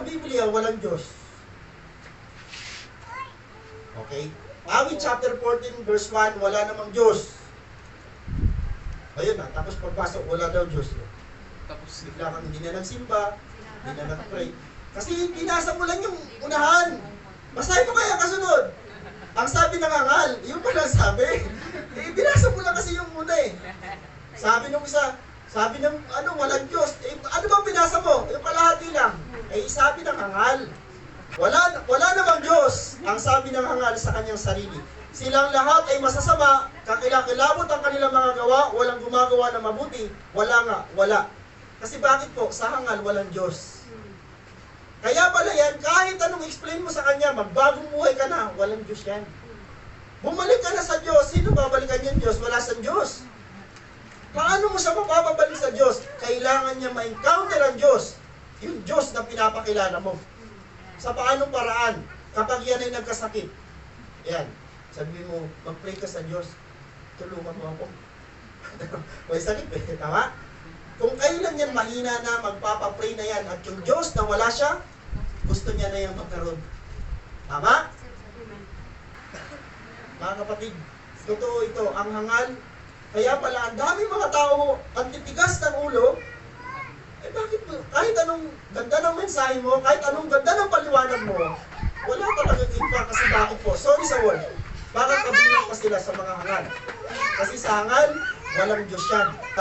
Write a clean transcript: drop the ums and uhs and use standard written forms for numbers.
Biblia, walang Diyos. Okay? Awit chapter 14, verse 1, wala namang Diyos. Ayun na, tapos pagpasok, wala daw Diyos. Tapos bigla kang hindi na nagsimba, hindi na nag-pray. Kasi pinasa mo lang yung unahan. Basahin mo kaya kasunod. Ang sabi ng angal, yun pala sabi. Binasa mo lang kasi yung una eh. Sabi nung isa, sabi ng walang Diyos. Ano bang binasa mo? Yung kalahati lang. Sabi ng angal. Wala namang Diyos. Ang sabi ng angal sa kanyang sarili. Silang lahat ay masasama, kakilakilabot ang kanilang mga gawa, walang gumagawa na mabuti. Wala nga, wala. Kasi bakit po? Sa hangal, walang Diyos. Kaya pala yan, kahit anong explain mo sa kanya, magbagong buhay ka na, walang Diyos yan. Bumalik ka na sa Diyos, sino babalikan yung Diyos? Wala sa Diyos. Paano mo siya mapapabalik sa Diyos? Kailangan niya ma-encounter ang Diyos. Yung Diyos na pinapakilala mo. Sa paanong paraan? Kapag yan ay nagkasakit. Yan. Sabi mo, mag-pray ka sa Diyos. Tulungan mo ako. May sakit eh. Tama? Kung kailan yan mahina na, magpapapray na yan. At yung Diyos na wala siya, gusto niya na yung magkaroon. Tama? Mga kapatid, totoo ito. Ang hangal, kaya pala, ang daming mga tao, ang titigas ng ulo, bakit mo? Kahit anong ganda ng mensahe mo, kahit anong ganda ng paliwanag mo, wala talagang impact kasi bakit po? Sorry sa word. Baka kabilang pa sila sa mga hangal. Kasi sa hangal, walang Diyos yan.